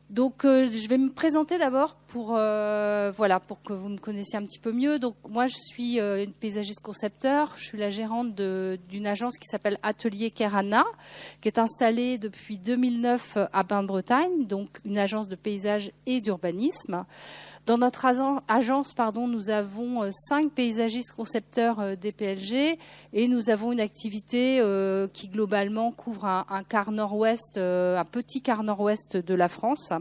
Donc, je vais me présenter d'abord pour que vous me connaissiez un petit peu mieux. Donc, moi, je suis une paysagiste concepteur. Je suis la gérante d'une agence qui s'appelle Atelier Kerana, qui est installée depuis 2009 à Bain-de-Bretagne, donc une agence de paysage et d'urbanisme. Dans notre agence, nous avons 5 paysagistes concepteurs DPLG et nous avons une activité qui globalement couvre un quart nord-ouest, un petit quart nord-ouest de la France,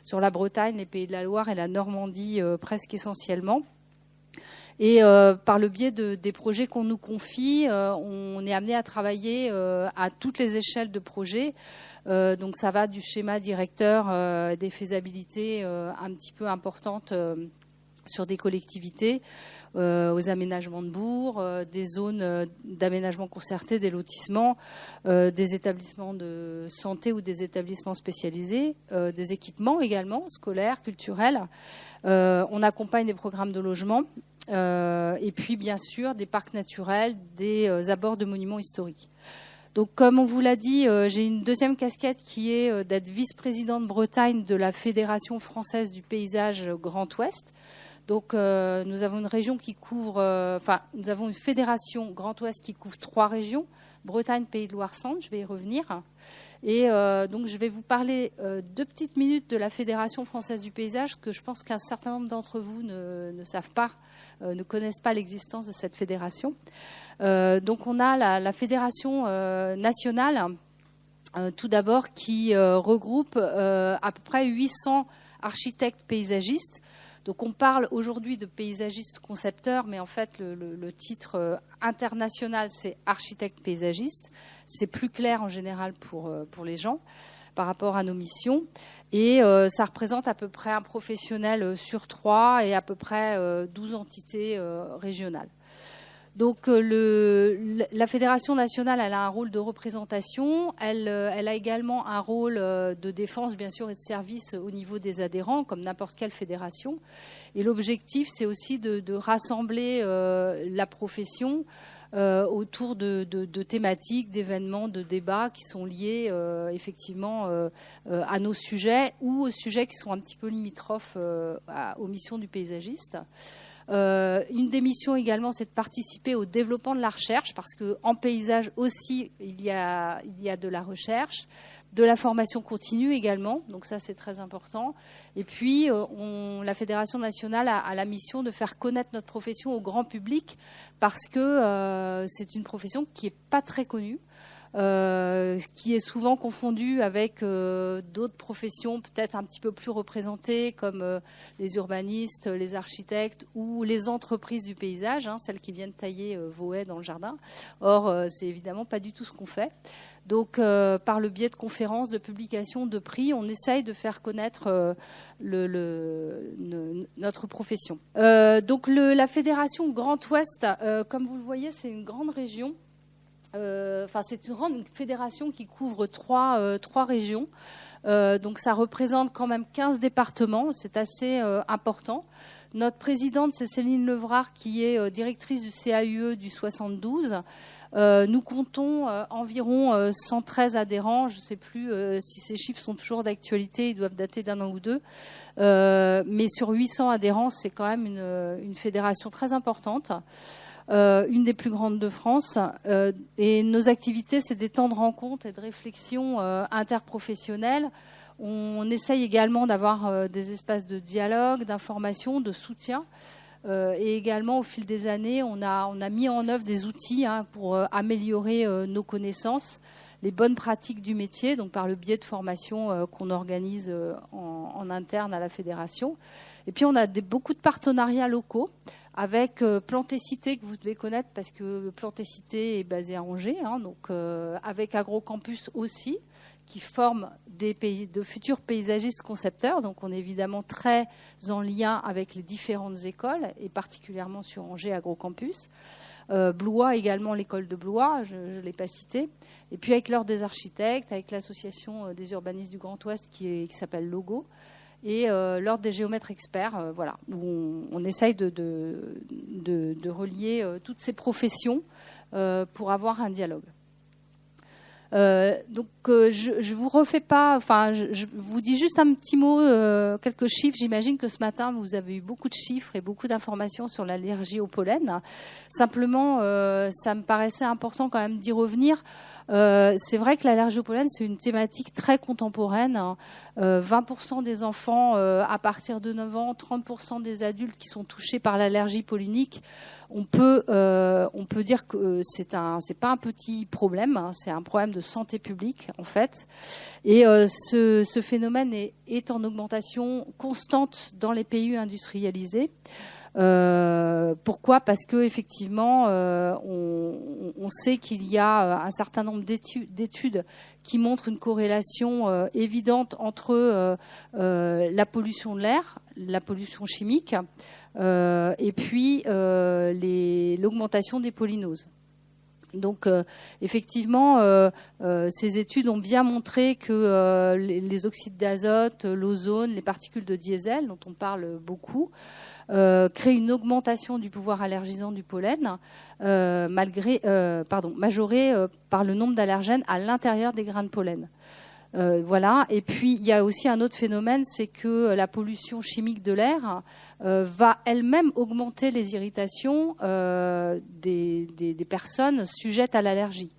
sur la Bretagne, les Pays de la Loire et la Normandie presque essentiellement. Et par le biais des projets qu'on nous confie, on est amené à travailler à toutes les échelles de projets. Donc ça va du schéma directeur, des faisabilités un petit peu importantes sur des collectivités, aux aménagements de bourgs, des zones d'aménagement concerté, des lotissements, des établissements de santé ou des établissements spécialisés, des équipements également, scolaires, culturels. On accompagne des programmes de logement. Et puis, bien sûr, des parcs naturels, des abords de monuments historiques. Donc, comme on vous l'a dit, j'ai une deuxième casquette qui est d'être vice-présidente Bretagne de la Fédération française du paysage Grand Ouest. Donc, nous avons une région qui couvre, nous avons une fédération Grand Ouest qui couvre 3 régions, Bretagne, Pays de Loire, Centre, je vais y revenir. Et donc, je vais vous parler 2 petites minutes de la Fédération française du paysage, que je pense qu'un certain nombre d'entre vous ne savent pas, ne connaissent pas l'existence de cette fédération. Donc, on a la Fédération nationale, tout d'abord, qui regroupe à peu près 800 architectes paysagistes. Donc on parle aujourd'hui de paysagiste concepteur, mais en fait le titre international c'est architecte paysagiste. C'est plus clair en général pour les gens par rapport à nos missions. Et ça représente à peu près un professionnel sur 3 et à peu près 12 entités régionales. Donc la Fédération nationale, elle a un rôle de représentation, elle a également un rôle de défense bien sûr et de service au niveau des adhérents comme n'importe quelle fédération. Et l'objectif c'est aussi de rassembler la profession autour de thématiques, d'événements, de débats qui sont liés effectivement à nos sujets ou aux sujets qui sont un petit peu limitrophes aux missions du paysagiste. Une des missions également, c'est de participer au développement de la recherche, parce qu'en paysage aussi, il y a de la recherche, de la formation continue également, donc ça c'est très important. Et puis, la Fédération nationale a la mission de faire connaître notre profession au grand public, parce que c'est une profession qui n'est pas très connue. Qui est souvent confondu avec d'autres professions peut-être un petit peu plus représentées comme les urbanistes, les architectes ou les entreprises du paysage, celles qui viennent tailler vos haies dans le jardin. Or, c'est évidemment pas du tout ce qu'on fait. Donc, par le biais de conférences, de publications, de prix, on essaye de faire connaître notre profession. Donc, la Fédération Grand Ouest, comme vous le voyez, c'est une grande région. C'est une grande fédération qui couvre 3 régions. Donc ça représente quand même 15 départements, c'est assez important. Notre présidente, c'est Céline Levrard, qui est directrice du CAUE du 72. Nous comptons environ 113 adhérents. Je ne sais plus si ces chiffres sont toujours d'actualité, ils doivent dater d'1 an ou 2. Mais sur 800 adhérents, c'est quand même une fédération très importante. Une des plus grandes de France. Et nos activités, c'est des temps de rencontre et de réflexion interprofessionnelle. On essaye également d'avoir des espaces de dialogue, d'information, de soutien. Et également, au fil des années, on a mis en œuvre des outils pour améliorer nos connaissances, les bonnes pratiques du métier, donc par le biais de formations qu'on organise en interne à la fédération. Et puis, on a beaucoup de partenariats locaux avec Plantécité, que vous devez connaître parce que Plantécité est basé à Angers, donc avec Agrocampus aussi, qui forme de futurs paysagistes concepteurs. Donc on est évidemment très en lien avec les différentes écoles, et particulièrement sur Angers Agrocampus. Blois également, l'école de Blois, je ne l'ai pas cité. Et puis avec l'Ordre des architectes, avec l'association des urbanistes du Grand Ouest qui s'appelle Logo. Et l'ordre des géomètres experts, où on essaye de relier toutes ces professions pour avoir un dialogue. Je vous refais pas, enfin, je vous dis juste un petit mot, quelques chiffres. J'imagine que ce matin, vous avez eu beaucoup de chiffres et beaucoup d'informations sur l'allergie au pollen. Simplement, ça me paraissait important quand même d'y revenir. C'est vrai que l'allergie au pollen, c'est une thématique très contemporaine. 20% des enfants à partir de 9 ans, 30% des adultes qui sont touchés par l'allergie pollinique. On peut dire que c'est pas un petit problème, hein, c'est un problème de santé publique en fait. Et ce phénomène est en augmentation constante dans les pays industrialisés. Pourquoi ? Parce que effectivement, on sait qu'il y a un certain nombre d'études qui montrent une corrélation évidente entre la pollution de l'air, la pollution chimique, et puis l'augmentation des pollinoses. Donc, effectivement, ces études ont bien montré que les oxydes d'azote, l'ozone, les particules de diesel, dont on parle beaucoup, créent une augmentation du pouvoir allergisant du pollen, majorée par le nombre d'allergènes à l'intérieur des grains de pollen. Voilà. Et puis, il y a aussi un autre phénomène, c'est que la pollution chimique de l'air va elle-même augmenter les irritations des personnes sujettes à l'allergie.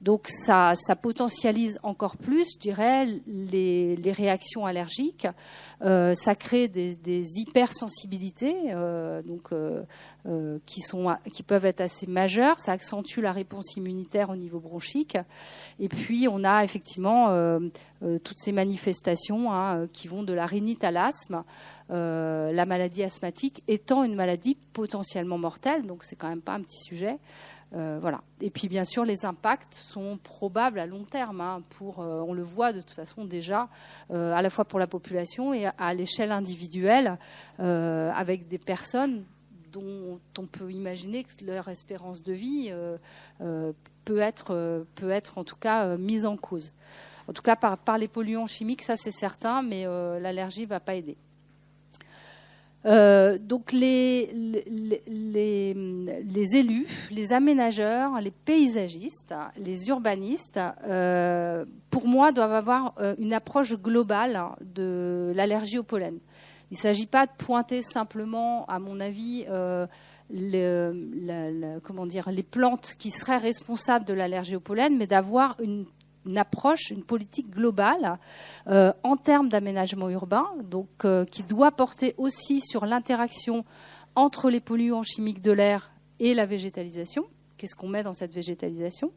Donc, ça potentialise encore plus, je dirais, les réactions allergiques. Ça crée des hypersensibilités qui peuvent être assez majeures. Ça accentue la réponse immunitaire au niveau bronchique. Et puis, on a effectivement toutes ces manifestations qui vont de la rhinite à l'asthme, la maladie asthmatique étant une maladie potentiellement mortelle. Donc, c'est quand même pas un petit sujet. Voilà. Et puis bien sûr, les impacts sont probables à long terme. On le voit de toute façon déjà, à la fois pour la population et à l'échelle individuelle, avec des personnes dont on peut imaginer que leur espérance de vie peut être en tout cas mise en cause. En tout cas par les polluants chimiques, ça c'est certain, mais l'allergie ne va pas aider. Donc les élus, les aménageurs, les paysagistes, les urbanistes, pour moi, doivent avoir une approche globale de l'allergie au pollen. Il ne s'agit pas de pointer simplement, à mon avis, les plantes qui seraient responsables de l'allergie au pollen, mais d'avoir une approche, une politique globale en termes d'aménagement urbain, donc qui doit porter aussi sur l'interaction entre les polluants chimiques de l'air et la végétalisation. Qu'est-ce qu'on met dans cette végétalisation ?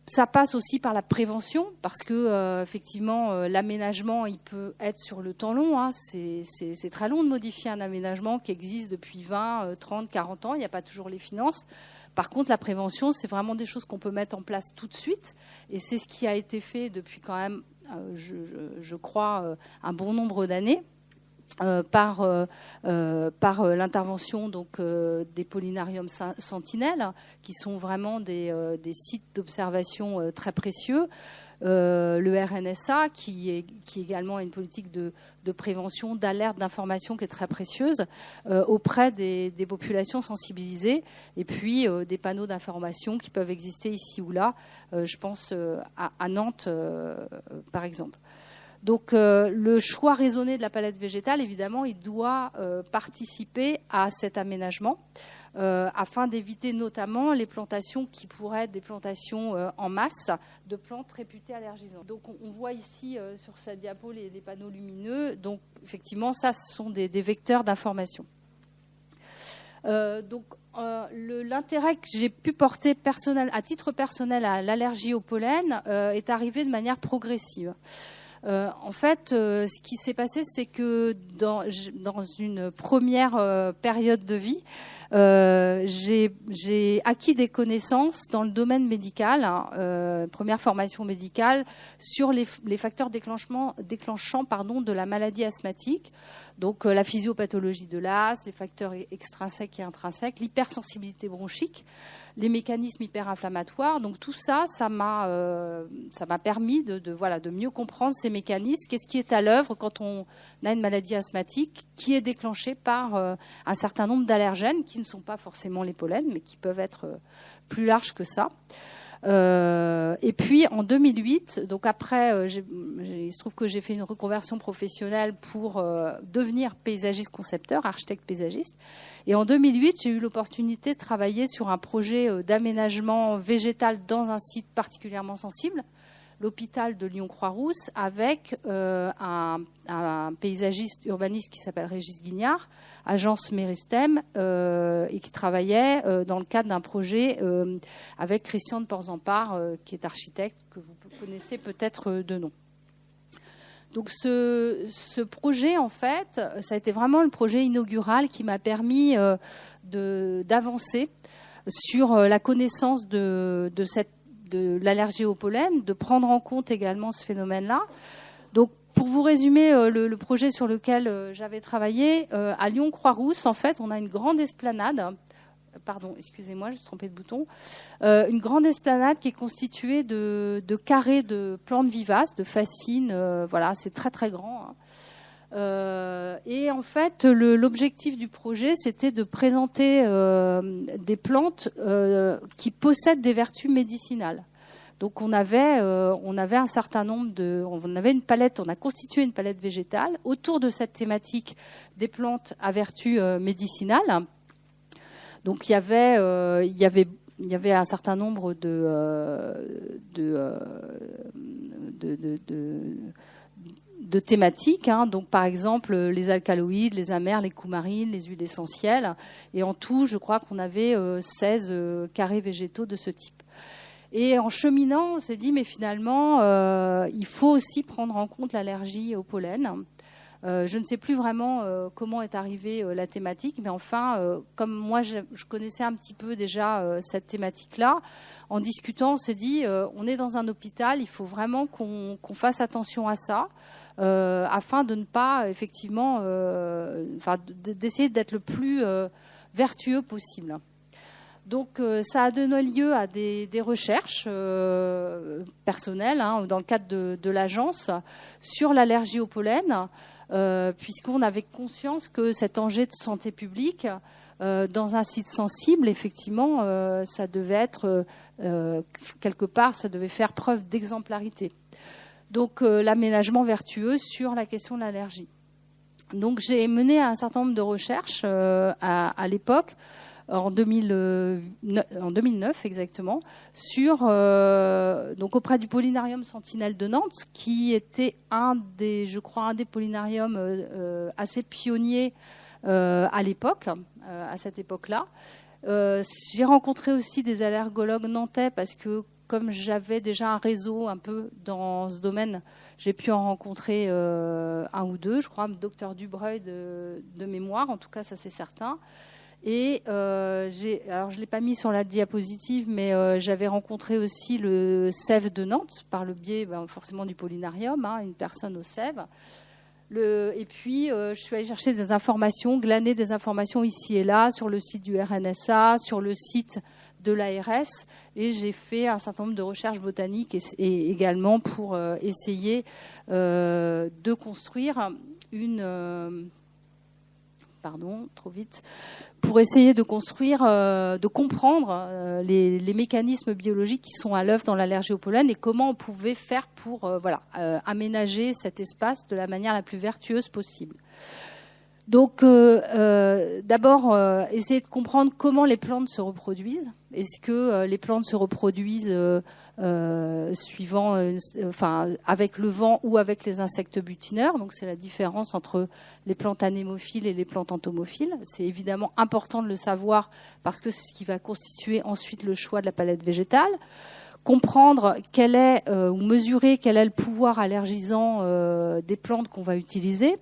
Ça passe aussi par la prévention, parce que effectivement, l'aménagement, il peut être sur le temps long. C'est très long de modifier un aménagement qui existe depuis 20, 30, 40 ans. Il n'y a pas toujours les finances. Par contre, la prévention, c'est vraiment des choses qu'on peut mettre en place tout de suite. Et c'est ce qui a été fait depuis quand même, je crois, un bon nombre d'années. Par l'intervention donc des pollinariums sentinelles, qui sont vraiment des sites d'observation très précieux. Le RNSA, qui également a une politique de prévention, d'alerte, d'information qui est très précieuse auprès des populations sensibilisées, et puis des panneaux d'information qui peuvent exister ici ou là. Je pense à Nantes, par exemple. Donc le choix raisonné de la palette végétale, évidemment, il doit participer à cet aménagement afin d'éviter notamment les plantations qui pourraient être des plantations en masse de plantes réputées allergisantes. Donc on voit ici sur cette diapo les panneaux lumineux. Donc effectivement, ça, ce sont des vecteurs d'information. L'intérêt que j'ai pu porter à titre personnel à l'allergie au pollen est arrivé de manière progressive. En fait, ce qui s'est passé, c'est que dans une première période de vie, j'ai acquis des connaissances dans le domaine médical, première formation médicale, sur les facteurs déclenchants de la maladie asthmatique. Donc la physiopathologie de l'asthme, les facteurs extrinsèques et intrinsèques, l'hypersensibilité bronchique, les mécanismes hyperinflammatoires. Donc tout ça, ça m'a permis de mieux comprendre ces mécanismes. Qu'est-ce qui est à l'œuvre quand on a une maladie asthmatique qui est déclenchée par un certain nombre d'allergènes qui ne sont pas forcément les pollens, mais qui peuvent être plus larges que ça. Et puis en 2008, donc après, il se trouve que j'ai fait une reconversion professionnelle pour devenir paysagiste concepteur, architecte paysagiste. Et en 2008, j'ai eu l'opportunité de travailler sur un projet d'aménagement végétal dans un site particulièrement sensible, l'hôpital de Lyon-Croix-Rousse, avec un paysagiste urbaniste qui s'appelle Régis Guignard, agence Méristem, et qui travaillait dans le cadre d'un projet avec Christian de Porzampar, qui est architecte, que vous connaissez peut-être de nom. Donc ce projet, en fait, ça a été vraiment le projet inaugural qui m'a permis d'avancer sur la connaissance de l'allergie au pollen, de prendre en compte également ce phénomène-là. Donc, pour vous résumer le projet sur lequel j'avais travaillé, à Lyon-Croix-Rousse, en fait, on a une grande esplanade. Pardon, excusez-moi, je me suis trompée de bouton. Une grande esplanade qui est constituée de carrés de plantes vivaces, de fascines. Voilà, c'est très très grand. Hein. Et en fait, l'objectif du projet, c'était de présenter des plantes qui possèdent des vertus médicinales. Donc on avait un certain nombre on avait une palette, on a constitué une palette végétale autour de cette thématique des plantes à vertus médicinales. Donc il y avait un certain nombre de thématiques, hein. Donc par exemple les alcaloïdes, les amers, les coumarines, les huiles essentielles, et en tout je crois qu'on avait 16 carrés végétaux de ce type. Et en cheminant, on s'est dit mais finalement il faut aussi prendre en compte l'allergie au pollen. Je ne sais plus vraiment comment est arrivée la thématique, mais enfin, comme moi je connaissais un petit peu déjà cette thématique-là, en discutant, on s'est dit, on est dans un hôpital, il faut vraiment qu'on fasse attention à ça, afin de ne pas, effectivement, d'essayer d'être le plus vertueux possible. Donc ça a donné lieu à des recherches personnelles, hein, dans le cadre de l'agence, sur l'allergie au pollen, puisqu'on avait conscience que cet enjeu de santé publique, dans un site sensible, effectivement, ça devait être, quelque part, ça devait faire preuve d'exemplarité. Donc l'aménagement vertueux sur la question de l'allergie. Donc j'ai mené un certain nombre de recherches à l'époque, en 2009 exactement, donc auprès du Pollinarium Sentinelle de Nantes, qui était un des pollinariums assez pionniers à l'époque, à cette époque-là. J'ai rencontré aussi des allergologues nantais parce que comme j'avais déjà un réseau un peu dans ce domaine, j'ai pu en rencontrer un ou deux, je crois, docteur Dubreuil de mémoire, en tout cas ça c'est certain. Et alors je ne l'ai pas mis sur la diapositive, mais j'avais rencontré aussi le SEV de Nantes, par le biais forcément du Pollinarium, hein, une personne au SEV. Et puis je suis allée chercher des informations, glaner des informations ici et là, sur le site du RNSA, sur le site de l'ARS, et j'ai fait un certain nombre de recherches botaniques et également pour essayer de construire pour essayer de construire, de comprendre les mécanismes biologiques qui sont à l'œuvre dans l'allergie au pollen et comment on pouvait faire pour aménager cet espace de la manière la plus vertueuse possible. Donc, d'abord, essayer de comprendre comment les plantes se reproduisent. Est-ce que les plantes se reproduisent avec le vent ou avec les insectes butineurs? Donc, c'est la différence entre les plantes anémophiles et les plantes entomophiles. C'est évidemment important de le savoir parce que c'est ce qui va constituer ensuite le choix de la palette végétale. Comprendre ou mesurer quel est le pouvoir allergisant des plantes qu'on va utiliser.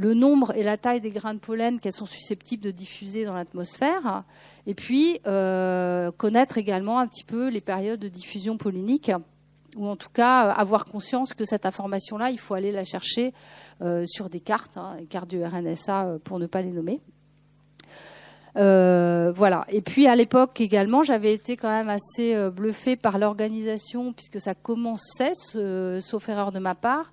Le nombre et la taille des grains de pollen qu'elles sont susceptibles de diffuser dans l'atmosphère, et puis connaître également un petit peu les périodes de diffusion pollinique, ou en tout cas avoir conscience que cette information-là, il faut aller la chercher sur des cartes, hein, les cartes du RNSA pour ne pas les nommer. Voilà. Et puis à l'époque également, j'avais été quand même assez bluffée par l'organisation, puisque ça commençait, sauf erreur de ma part,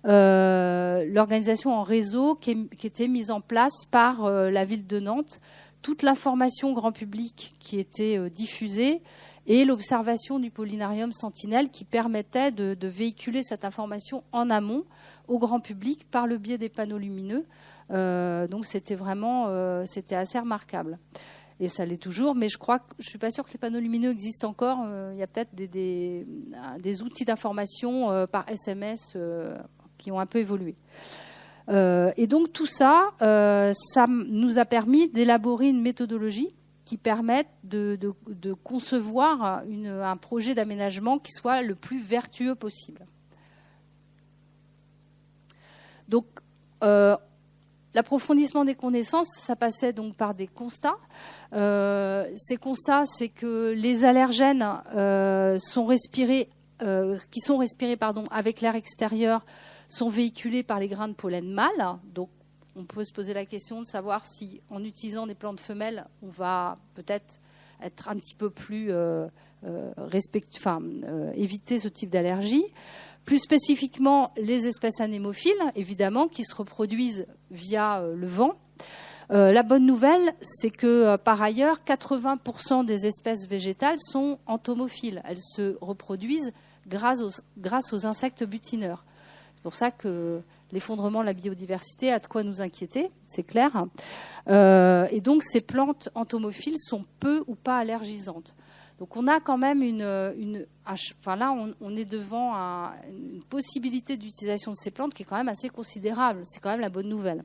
l'organisation en réseau qui était mise en place par la ville de Nantes, toute l'information grand public qui était diffusée et l'observation du Pollinarium sentinelle qui permettait de véhiculer cette information en amont au grand public par le biais des panneaux lumineux. Donc c'était vraiment c'était assez remarquable. Et ça l'est toujours, mais je suis pas sûre que les panneaux lumineux existent encore. Il y a peut-être des outils d'information par SMS qui ont un peu évolué. Et donc tout ça, ça nous a permis d'élaborer une méthodologie qui permette de concevoir un projet d'aménagement qui soit le plus vertueux possible. Donc, l'approfondissement des connaissances, ça passait donc par des constats. Ces constats, c'est que les allergènes qui sont respirés avec l'air extérieur sont véhiculés par les grains de pollen mâles. Donc, on peut se poser la question de savoir si, en utilisant des plantes femelles, on va peut-être être un petit peu plus éviter ce type d'allergie. Plus spécifiquement, les espèces anémophiles, évidemment, qui se reproduisent via le vent. La bonne nouvelle, c'est que par ailleurs, 80% des espèces végétales sont entomophiles. Elles se reproduisent grâce aux insectes butineurs. C'est pour ça que l'effondrement de la biodiversité a de quoi nous inquiéter, c'est clair. Et donc, ces plantes entomophiles sont peu ou pas allergisantes. Donc, on a quand même on est devant une possibilité d'utilisation de ces plantes qui est quand même assez considérable. C'est quand même la bonne nouvelle.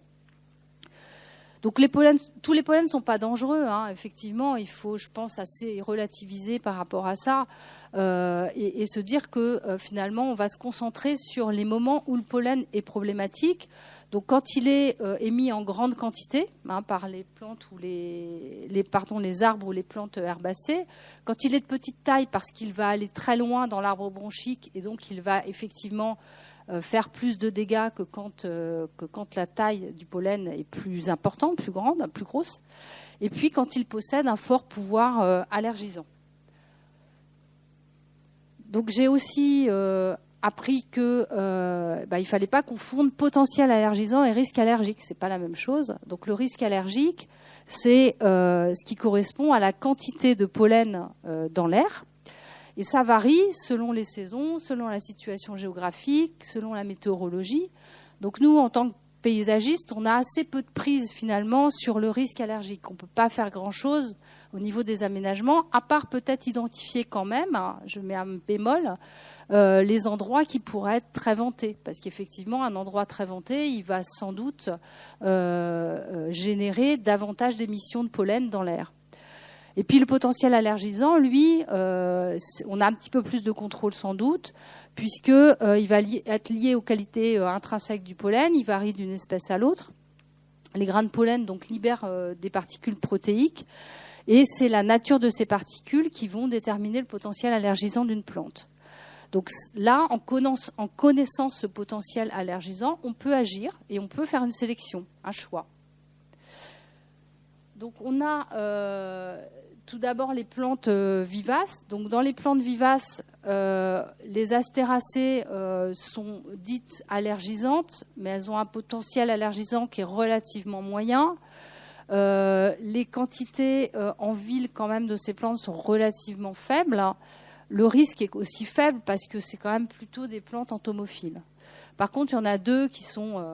Donc, tous les pollens ne sont pas dangereux. Effectivement, il faut, je pense, assez relativiser par rapport à ça et se dire que finalement, on va se concentrer sur les moments où le pollen est problématique. Donc, quand il est émis en grande quantité par les plantes ou les arbres ou les plantes herbacées, quand il est de petite taille parce qu'il va aller très loin dans l'arbre bronchique et donc il va effectivement faire plus de dégâts que quand la taille du pollen est plus importante, plus grande, plus grosse. Et puis quand il possède un fort pouvoir allergisant. Donc j'ai aussi appris que il fallait pas confondre potentiel allergisant et risque allergique. C'est pas la même chose. Donc le risque allergique, c'est ce qui correspond à la quantité de pollen dans l'air. Et ça varie selon les saisons, selon la situation géographique, selon la météorologie. Donc nous, en tant que paysagistes, on a assez peu de prise finalement sur le risque allergique. On ne peut pas faire grand-chose au niveau des aménagements, à part peut-être identifier quand même, je mets un bémol, les endroits qui pourraient être très ventés. Parce qu'effectivement, un endroit très venté, il va sans doute générer davantage d'émissions de pollen dans l'air. Et puis le potentiel allergisant, lui, on a un petit peu plus de contrôle sans doute, puisqu'il va être lié aux qualités intrinsèques du pollen, il varie d'une espèce à l'autre. Les grains de pollen donc, libèrent des particules protéiques, et c'est la nature de ces particules qui vont déterminer le potentiel allergisant d'une plante. Donc là, en connaissant ce potentiel allergisant, on peut agir et on peut faire une sélection, un choix. Donc on a tout d'abord les plantes vivaces. Donc dans les plantes vivaces, les astéracées sont dites allergisantes, mais elles ont un potentiel allergisant qui est relativement moyen. Les quantités en ville quand même de ces plantes sont relativement faibles. Le risque est aussi faible parce que c'est quand même plutôt des plantes entomophiles. Par contre, il y en a deux qui sont...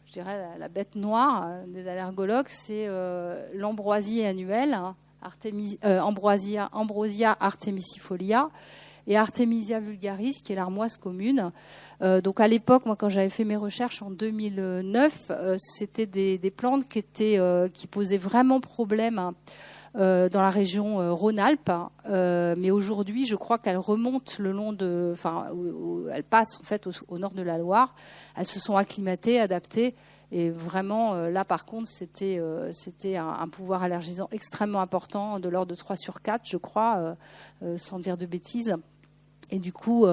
je dirais la bête noire des allergologues, c'est l'ambroisie annuelle, Ambrosia artemisifolia, et Artemisia vulgaris, qui est l'armoise commune. Donc à l'époque, moi, quand j'avais fait mes recherches en 2009, c'était des plantes qui posaient vraiment problème dans la région Rhône-Alpes, mais aujourd'hui, je crois qu'elles remontent le long elles passent en fait au nord de la Loire. Elles se sont acclimatées, adaptées, et vraiment là, par contre, c'était un pouvoir allergisant extrêmement important, de l'ordre de 3 sur 4, je crois, sans dire de bêtises. Et du coup,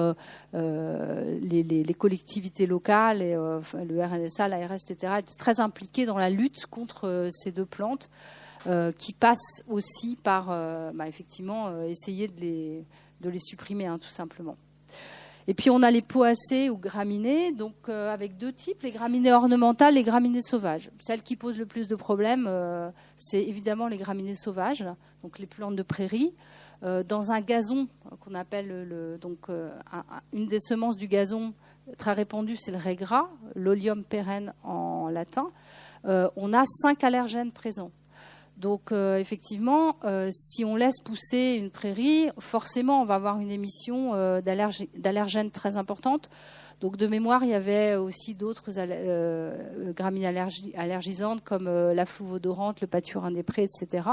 les collectivités locales, et, le RNSA, l'ARS, etc., étaient très impliqués dans la lutte contre ces deux plantes, qui passent aussi par effectivement essayer de les supprimer, tout simplement. Et puis on a les poacées ou graminées, donc avec deux types, les graminées ornementales et les graminées sauvages. Celles qui posent le plus de problèmes, c'est évidemment les graminées sauvages, donc les plantes de prairie. Dans un gazon qu'on appelle une des semences du gazon très répandue, c'est le raie gras, l'Olium pérenne en latin. On a 5 allergènes présents. Donc effectivement, si on laisse pousser une prairie, forcément on va avoir une émission d'allergènes très importante. Donc de mémoire, il y avait aussi d'autres graminées allergisantes comme la floue odorante, le pâturin des prés, etc.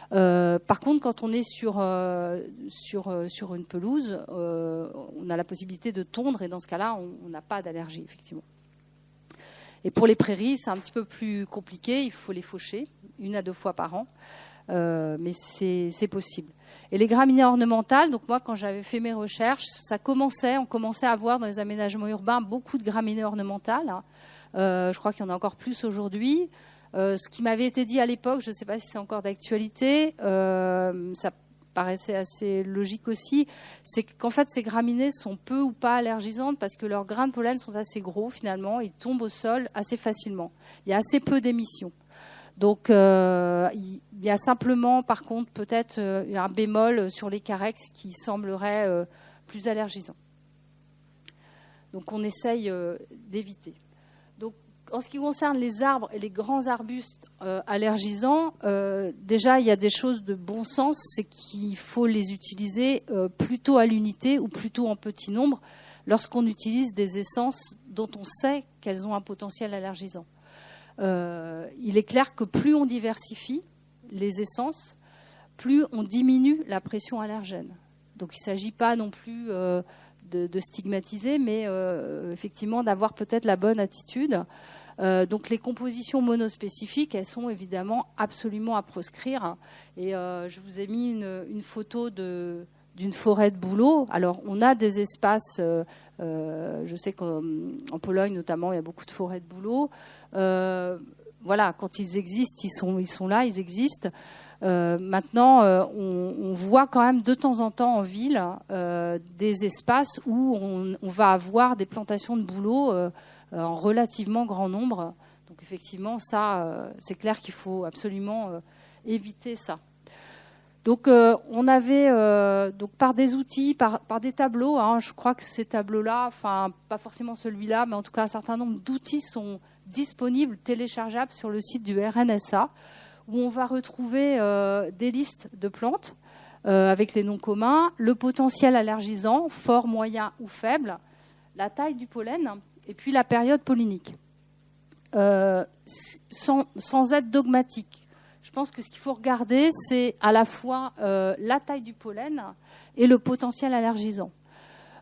Par contre, quand on est sur une pelouse, on a la possibilité de tondre et dans ce cas-là, on n'a pas d'allergie, effectivement. Et pour les prairies, c'est un petit peu plus compliqué, il faut les faucher 1 à 2 fois par an, mais c'est possible. Et les graminées ornementales, donc moi quand j'avais fait mes recherches, on commençait à voir dans les aménagements urbains beaucoup de graminées ornementales. Je crois qu'il y en a encore plus aujourd'hui. Ce qui m'avait été dit à l'époque, je ne sais pas si c'est encore d'actualité, ça paraissait assez logique aussi, c'est qu'en fait ces graminées sont peu ou pas allergisantes parce que leurs grains de pollen sont assez gros finalement, ils tombent au sol assez facilement. Il y a assez peu d'émissions. Donc il y a simplement par contre peut-être un bémol sur les carex qui semblerait plus allergisant. Donc on essaye d'éviter. Donc en ce qui concerne les arbres et les grands arbustes allergisants, déjà il y a des choses de bon sens, c'est qu'il faut les utiliser plutôt à l'unité ou plutôt en petit nombre lorsqu'on utilise des essences dont on sait qu'elles ont un potentiel allergisant. Il est clair que plus on diversifie les essences, plus on diminue la pression allergène. Donc il ne s'agit pas non plus de stigmatiser, mais effectivement d'avoir peut-être la bonne attitude. Donc les compositions monospécifiques, elles sont évidemment absolument à proscrire. Et je vous ai mis une photo d'une forêt de bouleaux. Alors on a des espaces, je sais qu'en Pologne notamment, il y a beaucoup de forêts de bouleaux. Voilà, quand ils existent, ils sont là, ils existent. Maintenant, on voit quand même de temps en temps en ville des espaces où on va avoir des plantations de bouleaux en relativement grand nombre. Donc effectivement, ça, c'est clair qu'il faut absolument éviter ça. Donc on avait donc par des outils, par des tableaux, hein, je crois que ces tableaux-là, enfin pas forcément celui-là, mais en tout cas un certain nombre d'outils sont disponibles, téléchargeables sur le site du RNSA, où on va retrouver des listes de plantes avec les noms communs, le potentiel allergisant, fort, moyen ou faible, la taille du pollen, et puis la période pollinique. Sans être dogmatique. Je pense que ce qu'il faut regarder, c'est à la fois la taille du pollen et le potentiel allergisant.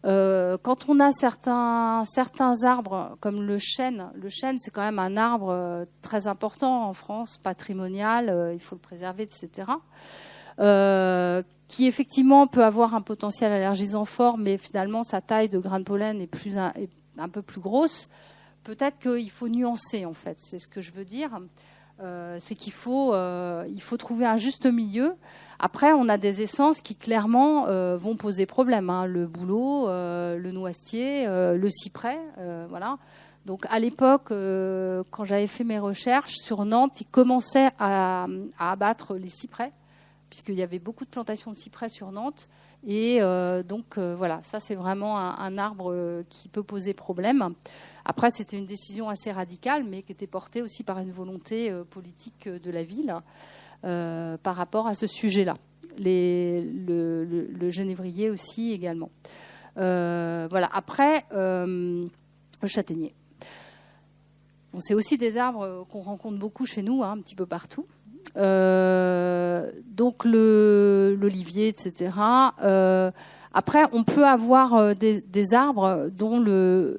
Quand on a certains arbres, comme le chêne c'est quand même un arbre très important en France, patrimonial, il faut le préserver, etc., qui effectivement peut avoir un potentiel allergisant fort, mais finalement sa taille de grain de pollen est un peu plus grosse. Peut-être qu'il faut nuancer, en fait, c'est ce que je veux dire. C'est qu'il faut trouver un juste milieu. Après, on a des essences qui clairement vont poser problème, hein. Le bouleau, le noisetier, le cyprès, voilà. Donc à l'époque, quand j'avais fait mes recherches sur Nantes, ils commençaient à abattre les cyprès, puisqu'il y avait beaucoup de plantations de cyprès sur Nantes. Et donc voilà, ça c'est vraiment un arbre qui peut poser problème. Après, c'était une décision assez radicale, mais qui était portée aussi par une volonté politique de la ville par rapport à ce sujet-là. Le genévrier aussi également. Voilà. Après, le châtaignier. Bon, c'est aussi des arbres qu'on rencontre beaucoup chez nous, hein, un petit peu partout. Donc l'olivier, etc. Après, on peut avoir des arbres dont le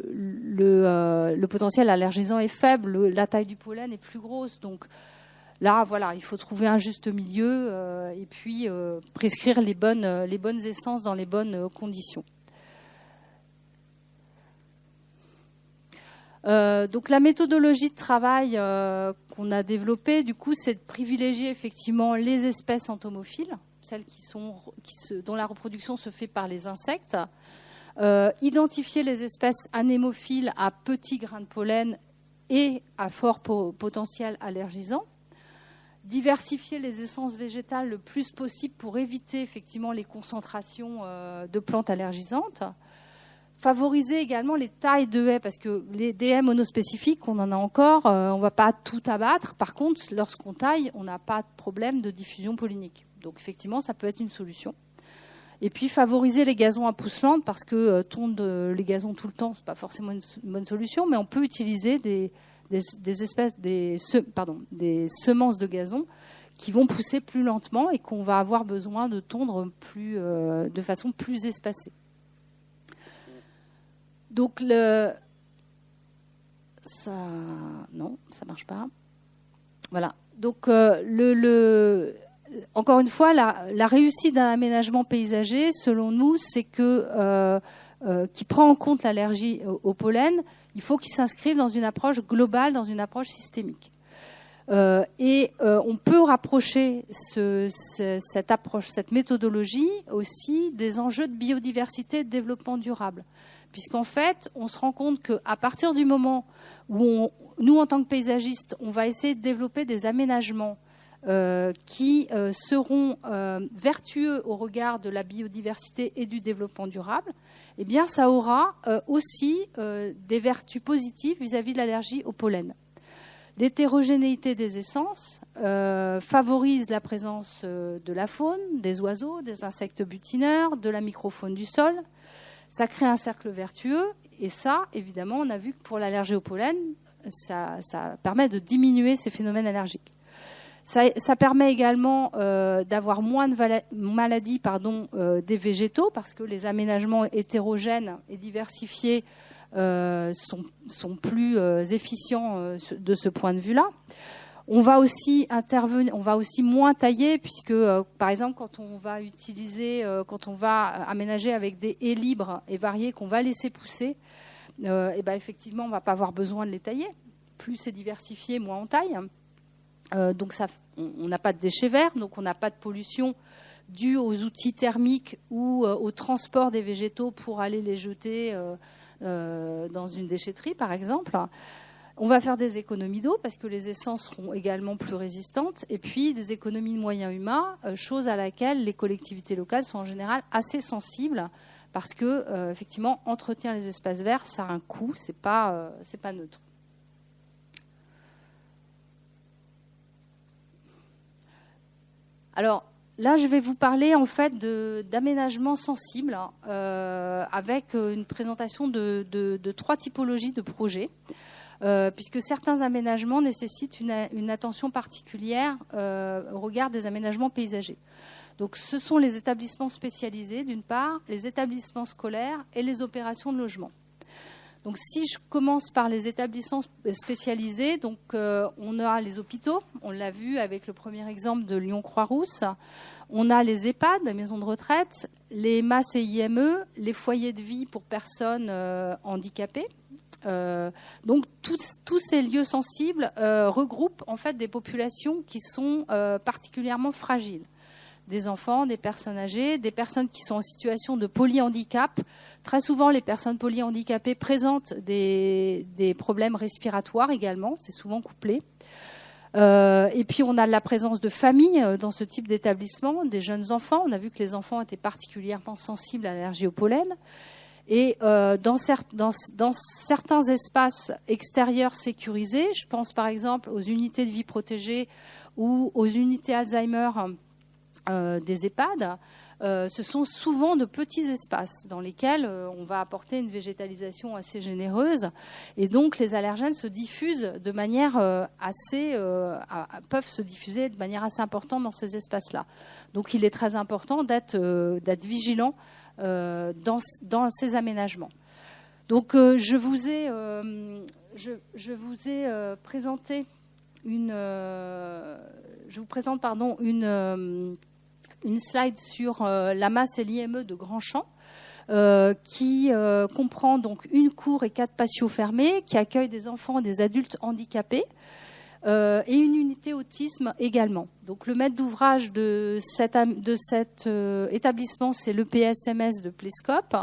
potentiel allergisant est faible, la taille du pollen est plus grosse. Donc là, voilà, il faut trouver un juste milieu et puis prescrire les bonnes essences dans les bonnes conditions. Donc la méthodologie de travail qu'on a développée, du coup, c'est de privilégier effectivement les espèces entomophiles, celles dont la reproduction se fait par les insectes. Identifier les espèces anémophiles à petits grains de pollen et à fort potentiel allergisant. Diversifier les essences végétales le plus possible pour éviter effectivement les concentrations de plantes allergisantes. Favoriser également les tailles de haies, parce que les haies monospécifiques, on en a encore, on ne va pas tout abattre. Par contre, lorsqu'on taille, on n'a pas de problème de diffusion pollinique. Donc effectivement, ça peut être une solution. Et puis favoriser les gazons à pousse lente, parce que tondre les gazons tout le temps, ce n'est pas forcément une bonne solution, mais on peut utiliser des semences de gazon qui vont pousser plus lentement et qu'on va avoir besoin de tondre de façon plus espacée. Donc ça marche pas. Voilà. Donc encore une fois, la réussite d'un aménagement paysager, selon nous, c'est que qui prend en compte l'allergie au pollen, il faut qu'il s'inscrive dans une approche globale, dans une approche systémique. On peut rapprocher cette approche, cette méthodologie aussi des enjeux de biodiversité et de développement durable. Puisqu'en fait, on se rend compte qu'à partir du moment où nous, en tant que paysagistes, on va essayer de développer des aménagements qui seront vertueux au regard de la biodiversité et du développement durable, eh bien, ça aura aussi des vertus positives vis-à-vis de l'allergie au pollen. L'hétérogénéité des essences favorise la présence de la faune, des oiseaux, des insectes butineurs, de la microfaune du sol. Ça crée un cercle vertueux et ça, évidemment, on a vu que pour l'allergie au pollen, ça permet de diminuer ces phénomènes allergiques. Ça permet également d'avoir moins de maladies des végétaux parce que les aménagements hétérogènes et diversifiés sont plus efficients de ce point de vue-là. On va aussi moins tailler puisque, par exemple, quand on va aménager avec des haies libres et variées qu'on va laisser pousser, effectivement, on ne va pas avoir besoin de les tailler. Plus c'est diversifié, moins on taille. Donc on n'a pas de déchets verts, donc on n'a pas de pollution due aux outils thermiques ou au transport des végétaux pour aller les jeter dans une déchetterie, par exemple. On va faire des économies d'eau parce que les essences seront également plus résistantes et puis des économies de moyens humains, chose à laquelle les collectivités locales sont en général assez sensibles parce que effectivement, entretenir les espaces verts, ça a un coût, c'est pas neutre. Alors là, je vais vous parler en fait d'aménagement sensible avec une présentation de 3 typologies de projets. Puisque certains aménagements nécessitent une attention particulière au regard des aménagements paysagers. Donc, ce sont les établissements spécialisés, d'une part, les établissements scolaires et les opérations de logement. Donc, si je commence par les établissements spécialisés, donc, on a les hôpitaux, on l'a vu avec le premier exemple de Lyon-Croix-Rousse, on a les EHPAD, les maisons de retraite, les MAS et IME, les foyers de vie pour personnes handicapées. Donc tous ces lieux sensibles regroupent en fait des populations qui sont particulièrement fragiles. Des enfants, des personnes âgées, des personnes qui sont en situation de polyhandicap. Très souvent, les personnes polyhandicapées présentent des problèmes respiratoires également, c'est souvent couplé. Et puis on a la présence de familles dans ce type d'établissement, des jeunes enfants. On a vu que les enfants étaient particulièrement sensibles à l'allergie au pollen. Et dans certains espaces extérieurs sécurisés, je pense par exemple aux unités de vie protégée ou aux unités Alzheimer des EHPAD, ce sont souvent de petits espaces dans lesquels on va apporter une végétalisation assez généreuse. Et donc les allergènes se diffusent de manière peuvent se diffuser de manière assez importante dans ces espaces-là. Donc il est très important d'être vigilant dans ces aménagements. Donc je vous présente une slide sur la MAS et l'IME de Grandchamp qui comprend donc une cour et 4 patios fermés qui accueillent des enfants et des adultes handicapés et une unité autisme également. Donc le maître d'ouvrage de cet établissement, c'est l'EPSMS de Plescope.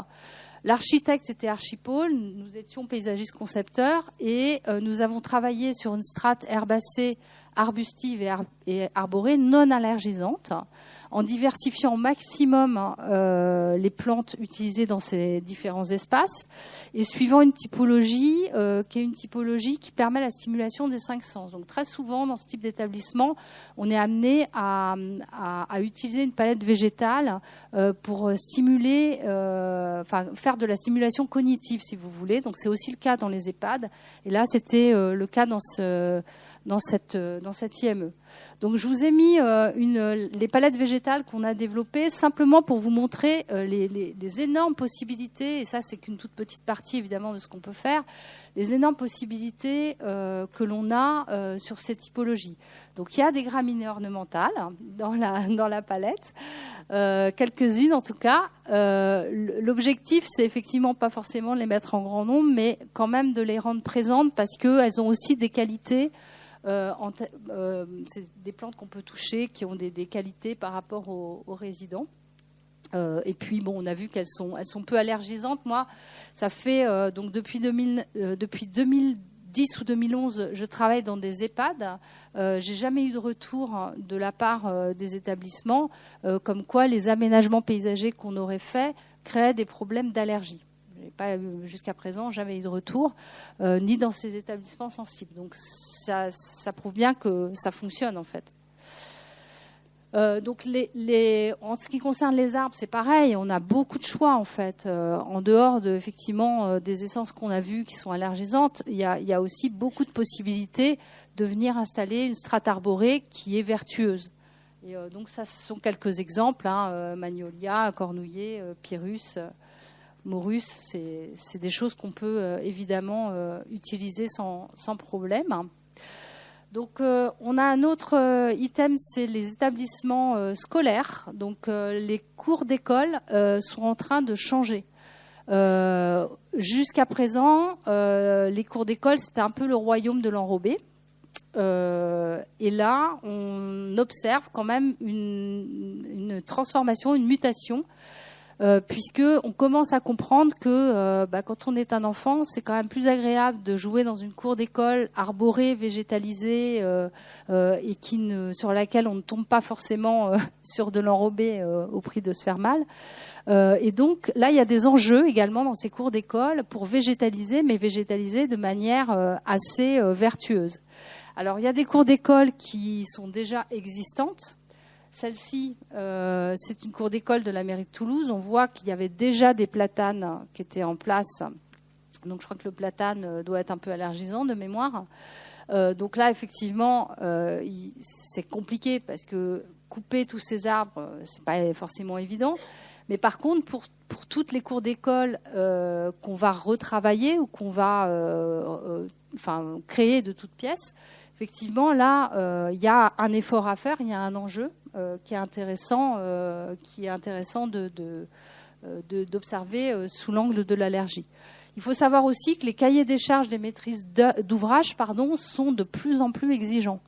L'architecte, c'était Archipôle, nous étions paysagistes concepteurs et nous avons travaillé sur une strate herbacée, arbustive et arborée non allergisante, en diversifiant au maximum les plantes utilisées dans ces différents espaces et suivant une typologie qui est une typologie qui permet la stimulation des 5 sens. Donc très souvent, dans ce type d'établissement, on est amené à utiliser une palette végétale pour stimuler, faire de la stimulation cognitive, si vous voulez. Donc c'est aussi le cas dans les EHPAD. Et là, c'était le cas dans cette IME. Donc je vous ai mis les palettes végétales qu'on a développées simplement pour vous montrer les énormes possibilités, et ça c'est qu'une toute petite partie évidemment de ce qu'on peut faire, les énormes possibilités que l'on a sur ces typologies. Donc il y a des graminées ornementales dans la palette, quelques-unes en tout cas. L'objectif c'est effectivement pas forcément de les mettre en grand nombre, mais quand même de les rendre présentes parce qu'elles ont aussi des qualités. C'est des plantes qu'on peut toucher, qui ont des qualités par rapport aux résidents. Et puis, bon, on a vu qu'elles sont peu allergisantes. Moi, ça fait donc depuis 2010 ou 2011, je travaille dans des EHPAD. J'ai jamais eu de retour de la part des établissements comme quoi les aménagements paysagers qu'on aurait faits créaient des problèmes d'allergie. Pas jusqu'à présent, jamais eu de retour, ni dans ces établissements sensibles. Donc ça prouve bien que ça fonctionne en fait. Donc en ce qui concerne les arbres, c'est pareil, on a beaucoup de choix en fait. En dehors effectivement des essences qu'on a vues qui sont allergisantes, il y a aussi beaucoup de possibilités de venir installer une strate arborée qui est vertueuse. Et donc ça, ce sont quelques exemples, Magnolia, Cornouiller, Pyrrhus, Morus, c'est des choses qu'on peut évidemment utiliser sans problème. Donc, on a un autre item, c'est les établissements scolaires. Donc, les cours d'école sont en train de changer. Jusqu'à présent, les cours d'école, c'était un peu le royaume de l'enrobé. Et là, on observe quand même une transformation, une mutation. Puisqu'on commence à comprendre que quand on est un enfant, c'est quand même plus agréable de jouer dans une cour d'école arborée, végétalisée, et sur laquelle on ne tombe pas forcément sur de l'enrobé au prix de se faire mal. Et donc là, il y a des enjeux également dans ces cours d'école pour végétaliser, mais végétaliser de manière assez vertueuse. Alors, il y a des cours d'école qui sont déjà existantes. Celle-ci, c'est une cour d'école de la mairie de Toulouse. On voit qu'il y avait déjà des platanes qui étaient en place. Donc je crois que le platane doit être un peu allergisant de mémoire. Donc là, effectivement, c'est compliqué parce que couper tous ces arbres, c'est pas forcément évident. Mais par contre, pour toutes les cours d'école qu'on va retravailler ou qu'on va créer de toutes pièces, effectivement, là, il y a un effort à faire, il y a un enjeu qui est intéressant d'observer sous l'angle de l'allergie. Il faut savoir aussi que les cahiers des charges des maîtrises d'ouvrage sont de plus en plus exigeants.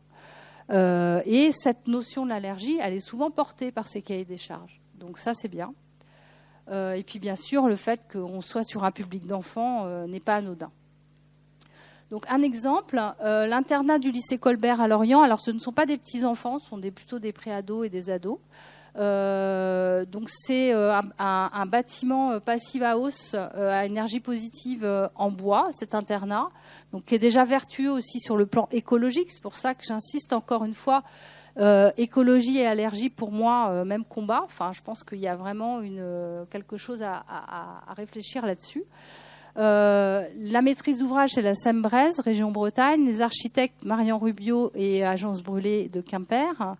Et cette notion de l'allergie, elle est souvent portée par ces cahiers des charges. Donc ça, c'est bien. Et puis, bien sûr, le fait qu'on soit sur un public d'enfants n'est pas anodin. Donc un exemple, l'internat du lycée Colbert à Lorient. Alors ce ne sont pas des petits-enfants, ce sont plutôt des pré-ados et des ados. Donc c'est un bâtiment passive house à énergie positive en bois, cet internat, donc qui est déjà vertueux aussi sur le plan écologique. C'est pour ça que j'insiste encore une fois, écologie et allergie pour moi, même combat. Enfin, je pense qu'il y a vraiment quelque chose à réfléchir là-dessus. La maîtrise d'ouvrage, c'est la Sembrez, région Bretagne. Les architectes, Marian Rubio et Agence Brûlée de Quimper.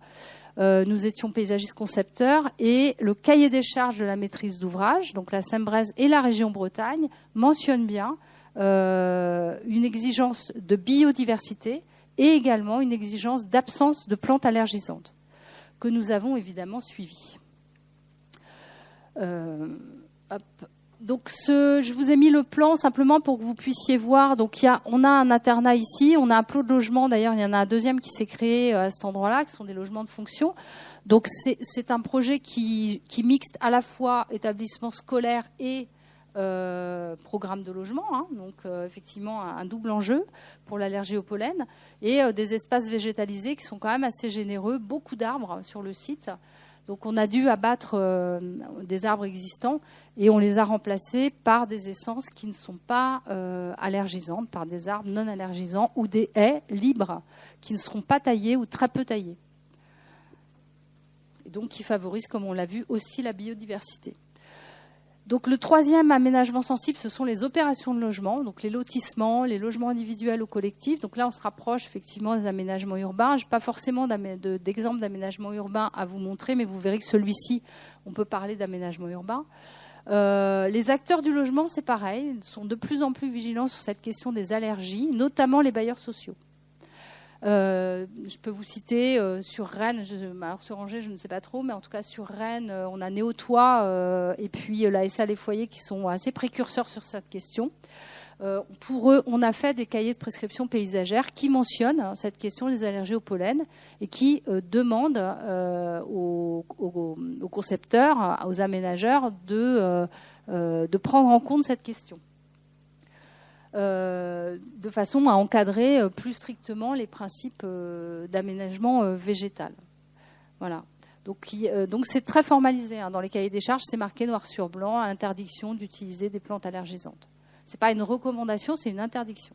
Nous étions paysagistes concepteurs. Et le cahier des charges de la maîtrise d'ouvrage, donc la Sembrez et la région Bretagne, mentionne bien une exigence de biodiversité et également une exigence d'absence de plantes allergisantes, que nous avons évidemment suivies. Donc je vous ai mis le plan simplement pour que vous puissiez voir. Donc on a un internat ici, on a un plot de logement. D'ailleurs, il y en a un deuxième qui s'est créé à cet endroit-là, qui sont des logements de fonction. Donc c'est un projet qui mixte à la fois établissement scolaire et programme de logement, hein, donc effectivement un double enjeu pour l'allergie au pollen, et des espaces végétalisés qui sont quand même assez généreux, beaucoup d'arbres sur le site. Donc on a dû abattre des arbres existants et on les a remplacés par des essences qui ne sont pas allergisantes, par des arbres non allergisants ou des haies libres qui ne seront pas taillées ou très peu taillées. Et donc qui favorisent, comme on l'a vu, aussi la biodiversité. Donc le troisième aménagement sensible, ce sont les opérations de logement, donc les lotissements, les logements individuels ou collectifs. Donc là, on se rapproche effectivement des aménagements urbains. Je n'ai pas forcément d'exemple d'aménagement urbain à vous montrer, mais vous verrez que celui-ci, on peut parler d'aménagement urbain. Les acteurs du logement, c'est pareil, ils sont de plus en plus vigilants sur cette question des allergies, notamment les bailleurs sociaux. Je peux vous citer sur Rennes, alors sur Angers je ne sais pas trop, mais en tout cas sur Rennes on a Néotois et puis la SA Les Foyers qui sont assez précurseurs sur cette question. Pour eux, on a fait des cahiers de prescription paysagère qui mentionnent cette question des allergies au pollen et qui demandent aux concepteurs, aux aménageurs de prendre en compte cette question. De façon à encadrer plus strictement les principes d'aménagement végétal. Voilà. Donc c'est très formalisé. Hein. Dans les cahiers des charges, c'est marqué noir sur blanc, interdiction d'utiliser des plantes allergisantes. Ce n'est pas une recommandation, c'est une interdiction.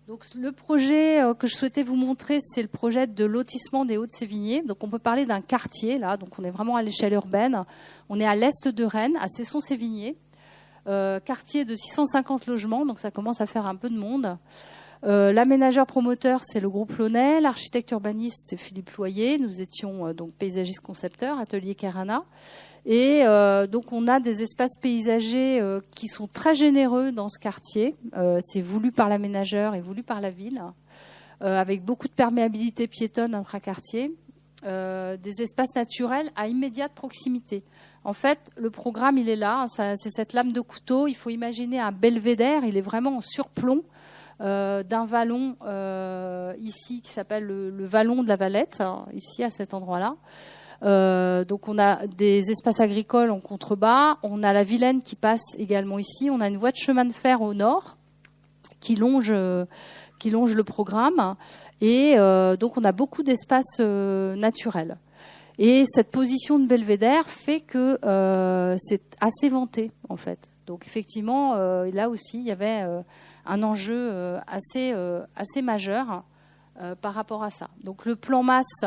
Donc le projet que je souhaitais vous montrer, c'est le projet de lotissement des Hauts-de-Sévigné. Donc on peut parler d'un quartier, là. Donc on est vraiment à l'échelle urbaine. On est à l'est de Rennes, à Cesson-Sévigné. Quartier de 650 logements, donc ça commence à faire un peu de monde. L'aménageur promoteur, c'est le groupe Launay. L'architecte urbaniste, c'est Philippe Loyer. Nous étions donc paysagistes concepteurs, atelier Kerana. Et donc on a des espaces paysagers qui sont très généreux dans ce quartier. C'est voulu par l'aménageur et voulu par la ville, avec beaucoup de perméabilité piétonne intra-quartier. Des espaces naturels à immédiate proximité. En fait, le programme, il est là, c'est cette lame de couteau. Il faut imaginer un belvédère, il est vraiment en surplomb d'un vallon ici qui s'appelle le vallon de la Valette, hein, ici à cet endroit-là. Donc on a des espaces agricoles en contrebas, on a la Vilaine qui passe également ici, on a une voie de chemin de fer au nord qui longe le programme. Et donc, on a beaucoup d'espaces naturels. Et cette position de belvédère fait que c'est assez vanté, en fait. Donc, effectivement, là aussi, il y avait un enjeu assez majeur par rapport à ça. Donc, le plan masse,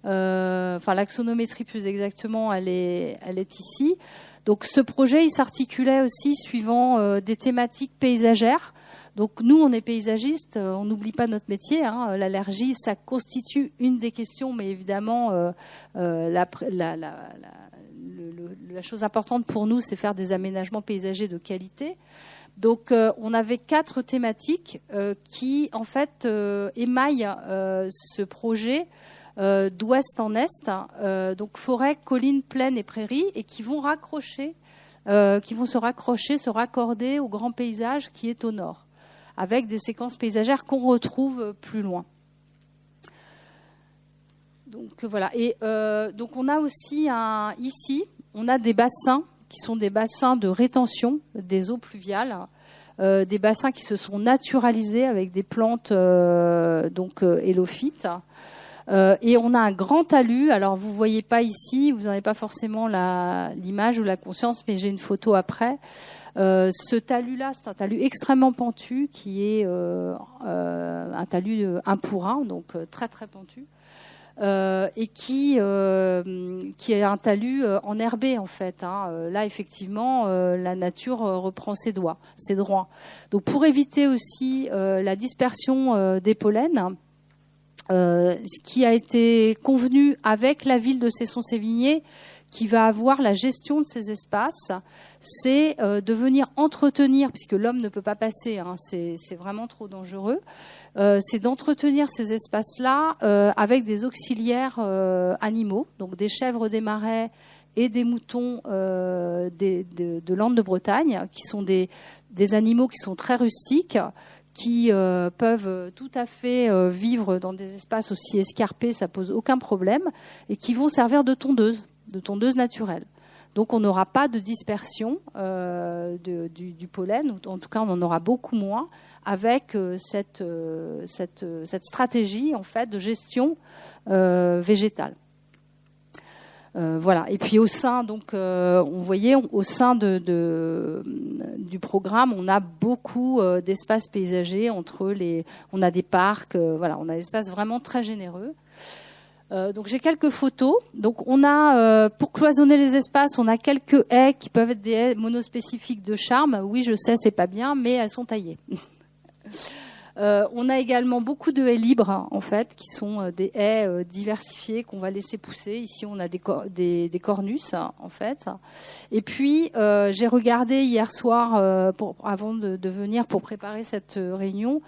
l'axonométrie plus exactement, elle est ici. Donc, ce projet, il s'articulait aussi suivant des thématiques paysagères. Donc nous, on est paysagistes, on n'oublie pas notre métier. Hein. L'allergie, ça constitue une des questions, mais évidemment, la chose importante pour nous, c'est faire des aménagements paysagers de qualité. Donc on avait 4 thématiques qui, en fait, émaillent ce projet d'ouest en est, donc forêt, collines, plaines et prairies, et qui vont se raccorder au grand paysage qui est au nord, avec des séquences paysagères qu'on retrouve plus loin. Donc voilà. Et donc on a aussi ici, on a des bassins qui sont des bassins de rétention des eaux pluviales, des bassins qui se sont naturalisés avec des plantes hélophytes. Et on a un grand talus. Alors vous voyez pas ici, vous n'en avez pas forcément l'image ou la conscience, mais j'ai une photo après. Ce talus-là, c'est un talus extrêmement pentu qui est un talus 1 pour 1, donc très très pentu, et qui est un talus enherbé en fait. Hein. Là, effectivement, la nature reprend ses droits. Donc pour éviter aussi la dispersion des pollens, ce qui a été convenu avec la ville de Cesson-Sévigné, qui va avoir la gestion de ces espaces, c'est de venir entretenir, puisque l'homme ne peut pas passer, hein, c'est vraiment trop dangereux, c'est d'entretenir ces espaces-là avec des auxiliaires animaux, donc des chèvres des marais et des moutons de Landes de Bretagne, qui sont des animaux qui sont très rustiques, qui peuvent tout à fait vivre dans des espaces aussi escarpés, ça pose aucun problème, et qui vont servir de tondeuses naturelles. Donc on n'aura pas de dispersion du pollen, ou en tout cas on en aura beaucoup moins avec cette stratégie en fait de gestion végétale. Voilà. Et puis au sein, donc, on voyait au sein du programme, on a beaucoup d'espaces paysagers on a des parcs, voilà, on a des espaces vraiment très généreux. Donc j'ai quelques photos. Donc on a, pour cloisonner les espaces, on a quelques haies qui peuvent être des haies monospécifiques de charme. Oui, je sais, c'est pas bien, mais elles sont taillées. On a également beaucoup de haies libres, en fait, qui sont des haies diversifiées qu'on va laisser pousser. Ici, on a des cornus, en fait. Et puis, j'ai regardé hier soir, avant de venir pour préparer cette réunion,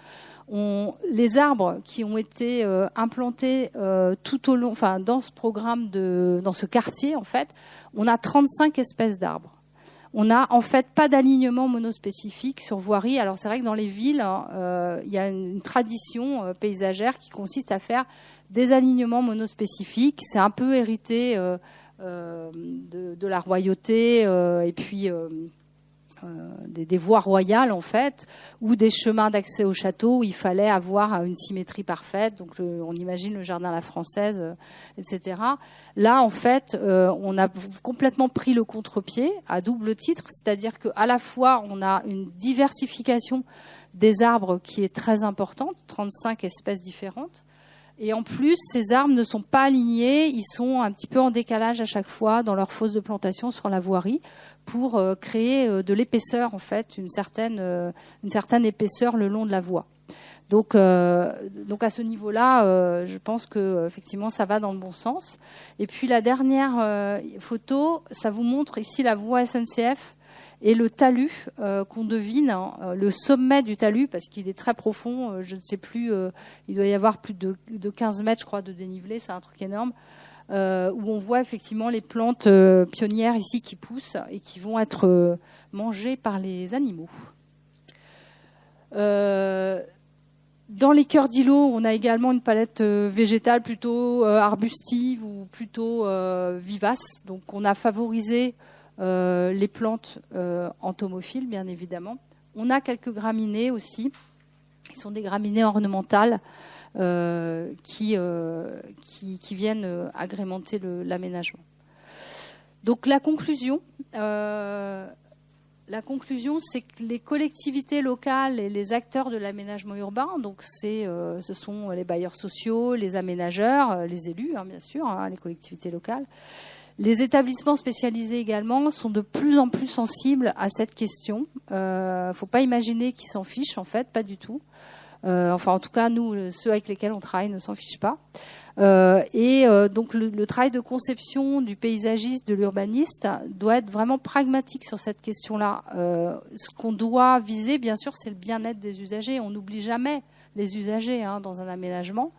les arbres qui ont été implantés tout au long, enfin, dans ce programme, dans ce quartier, en fait, on a 35 espèces d'arbres. On n'a en fait pas d'alignement monospécifique sur voirie. Alors c'est vrai que dans les villes, il y a une tradition paysagère qui consiste à faire des alignements monospécifiques. C'est un peu hérité de la royauté et puis des voies royales en fait, ou des chemins d'accès au château où il fallait avoir une symétrie parfaite. Donc on imagine le jardin à la française, etc. Là en fait, on a complètement pris le contre-pied à double titre, c'est-à-dire qu'à la fois on a une diversification des arbres qui est très importante, 35 espèces différentes. Et en plus, ces arbres ne sont pas alignés, ils sont un petit peu en décalage à chaque fois dans leur fosse de plantation sur la voirie pour créer de l'épaisseur, en fait, une certaine épaisseur le long de la voie. Donc à ce niveau-là, je pense que effectivement, ça va dans le bon sens. Et puis la dernière photo, ça vous montre ici la voie SNCF. Et le talus qu'on devine, le sommet du talus, parce qu'il est très profond, je ne sais plus, il doit y avoir plus de 15 mètres, je crois, de dénivelé, c'est un truc énorme, où on voit effectivement les plantes pionnières ici qui poussent et qui vont être mangées par les animaux. Dans les cœurs d'îlots, on a également une palette végétale plutôt arbustive ou plutôt vivace. Donc on a favorisé les plantes entomophiles, bien évidemment. On a quelques graminées aussi, qui sont des graminées ornementales qui viennent agrémenter l'aménagement. Donc la conclusion, c'est que les collectivités locales et les acteurs de l'aménagement urbain, donc ce sont les bailleurs sociaux, les aménageurs, les élus, bien sûr, les collectivités locales. Les établissements spécialisés également sont de plus en plus sensibles à cette question. Il ne faut pas imaginer qu'ils s'en fichent, en fait, pas du tout. Enfin, en tout cas, nous, ceux avec lesquels on travaille ne s'en fichent pas. Donc, le travail de conception du paysagiste, de l'urbaniste, doit être vraiment pragmatique sur cette question-là. Ce qu'on doit viser, bien sûr, c'est le bien-être des usagers. On n'oublie jamais les usagers dans un aménagement.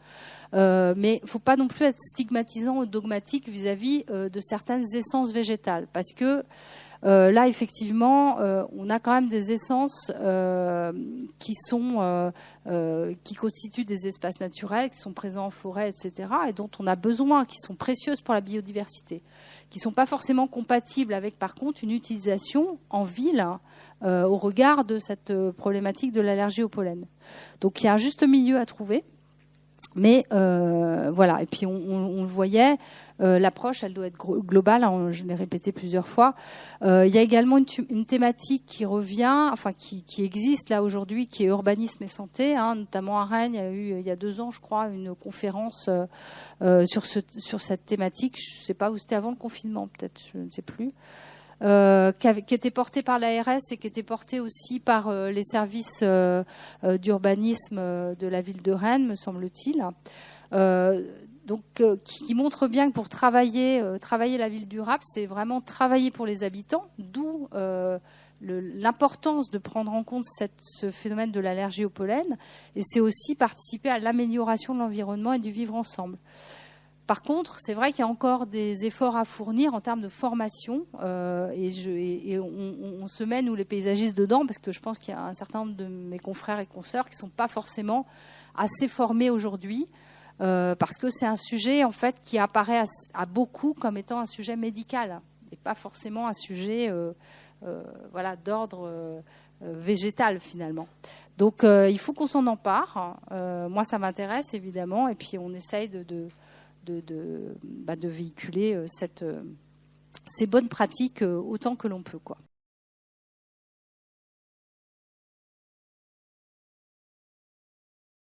Mais il ne faut pas non plus être stigmatisant ou dogmatique vis-à-vis de certaines essences végétales. Parce que là, effectivement, on a quand même des essences qui constituent des espaces naturels, qui sont présents en forêt, etc., et dont on a besoin, qui sont précieuses pour la biodiversité, qui ne sont pas forcément compatibles avec, par contre, une utilisation en ville au regard de cette problématique de l'allergie au pollen. Donc, il y a un juste milieu à trouver. Mais voilà, et puis on le voyait, l'approche, elle doit être globale, je l'ai répété plusieurs fois. Il y a également une thématique qui revient, enfin qui existe là aujourd'hui, qui est urbanisme et santé, notamment à Rennes, il y a eu il y a 2 ans, je crois, une conférence sur cette thématique. Je ne sais pas où c'était avant le confinement, peut-être, je ne sais plus. Qui était porté par l'ARS et qui était porté aussi par les services d'urbanisme de la ville de Rennes, me semble-t-il. Donc, qui montre bien que pour travailler la ville durable, c'est vraiment travailler pour les habitants, d'où l'importance de prendre en compte ce phénomène de l'allergie au pollen, et c'est aussi participer à l'amélioration de l'environnement et du vivre ensemble. Par contre, c'est vrai qu'il y a encore des efforts à fournir en termes de formation et on se met, nous, les paysagistes, dedans, parce que je pense qu'il y a un certain nombre de mes confrères et consoeurs qui ne sont pas forcément assez formés aujourd'hui, parce que c'est un sujet en fait, qui apparaît à beaucoup comme étant un sujet médical. n'est pas forcément un sujet voilà, d'ordre végétal finalement. Donc il faut qu'on s'en empare. Moi, ça m'intéresse évidemment, et puis on essaye de véhiculer ces bonnes pratiques autant que l'on peut, quoi.